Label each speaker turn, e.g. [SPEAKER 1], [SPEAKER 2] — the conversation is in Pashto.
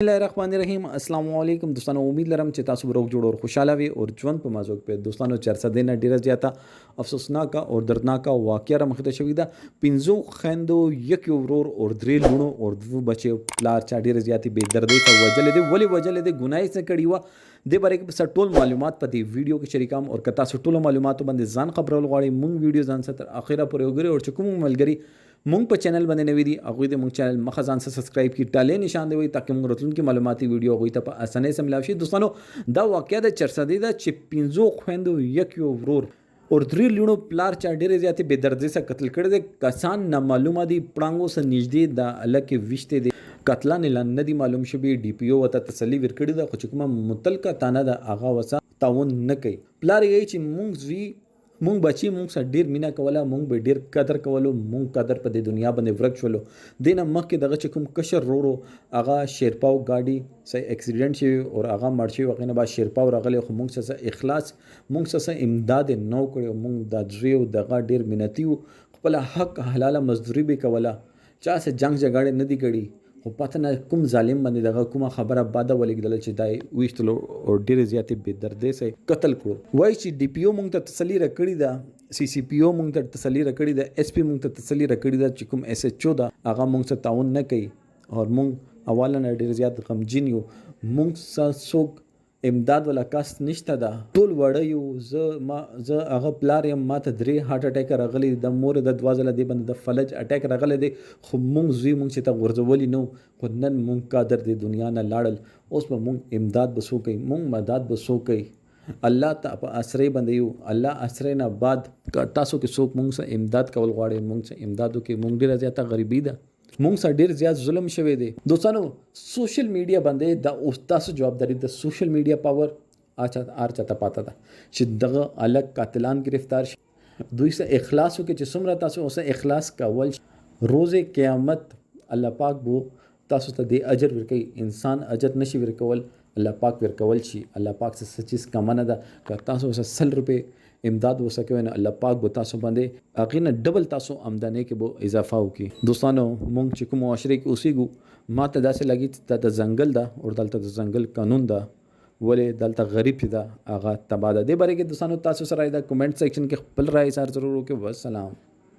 [SPEAKER 1] बिस्मिल्लाहिर्रहमानिर्रहीम अस्सलाम वालेकुम दोस्तों उम्मीद लरम چې تاسو روغ جوړ او خوشاله وي او ژوند په مازوګ په دوستانو چرڅه دینه ډیره زیاته افسوسناک او دردناک واقعیا را مخته شوې ده پنځو خويندو یک ورور او درې لونو او دوه بچي پلار چا ډیره زیاتی بے دردی ته وجل دي ولی وجل دي ګناي څخه کړي و د باره کې ټول معلومات په دې ویډیو کې شریکام او کتا ټول معلوماتو باندې ځان خبرول غواړي مونږ ویډیو ځان ستر اخیره پورې وګورئ او چې کوم ملګری مونږ په چینل باندې نوی دي هغه د مونږ چینل مخه ځان سره سبسکرایب کی ټاله نشان دی تاکي مونږ راتلونکي معلوماتي ویډیو هغه ته په اسانه سره ملاوي شي دوستانو دا واقعیا د چرسدي دا چې پنځو خويندو یک یو ورور اور درې لونو پلار چا ډېرې زیاتې بے دردی سره قتل کړي دي کسان نامعلومه دي پړانګو سره نږدې د الله کې وشته دي قتلان اعلان نه دي معلوم شوی ډي پی او ته تسلی ورکړي دا خو چې کومه متلقه تانه د اغا وسه تعاون نه کوي پلار یې چې مونږ بچی مونږ سره ډیر مینا کوله مونږ به ډیر قدر کولو مونږ قدر په دې دنیا باندې ورک شولو دینه مخکې دغه چې کوم کشر رورو اغا شیرپاو گاډي سه اکسیډنټ شي او اغا مړ شي وغینه با شیرپاو راغلی خو مونږ سره اخلاص مونږ سره امداد نو کړو مونږ د دریو دغه ډیر منتی خپل حق حلاله مزدوري به کوله چا سه جنگ جګړه نه دی کړي خو پته نه کوم ظالم باندې دغه کومه خبره باده ولګدل چې دای وښتلو او ډېر زیاتې بے دردی سه قتل کړو وای چې ډي پی او مونږ ته تسلی راکړی دا سی سی پی او مونږ ته تسلی راکړی دا اس پی مونږ ته تسلی راکړی دا چې کوم اس ایچ او دا هغه مونږ سره تعاون نه کوي او مونږ اوله نه ډېر زیات غمجن یو مونږ سره څوک امداد ولا کاست نشته دا ټول وړه یو زه هغه پلار یم ما ته درې هارت اٹیک راغلی د مور د دوازله دی باندې د فلج اٹیک راغلی دی خو مونږ زوی مونږ چې ته غورځولی نو خو نن مونږ قادر دی دنیا نه لاړل اوس به مونږ امداد بسو کوي مونږ مدد بسو کوي الله ته په اسره باندې یو الله اسره نه بعد تاسو کې څوک مونږ سره امداد کول غواړي مونږ سره امدادو کې مونږ ډیره زیاته غریبي ده مونږ سره ډیر زیات ظلم شوی دی دوستانو سوشل میډیا باندې د تاسو جوابداري د سوشل میډیا پاور چاته پاته ده چې دغه الګ قاتلان گرفتار شي دوی سره اخلاص وکړي چې څومره تاسو اوسه اخلاص کول روز قیامت الله پاک بو تاسو ته د اجر ورکړي انسان اجر نشي ورکول الله پاک ورکول شي الله پاک څه چیز کمنه ده که تاسو 100 روپے امداد وسکوي نه الله پاک به تاسو باندې اغینه ډبل تاسو آمدنی کې به اضافه وکي دوستانو مونږ چې کوم معاشره کې اوسېګو ما ته داسې لګي چې د ځنګل ده او دلته د ځنګل قانون ده ولې دلته غریب ده هغه تباده دی باره کې دوستانو تاسو سره دا کمنټ سیکشن کې خپل رائے سره ضرور وکړئ والسلام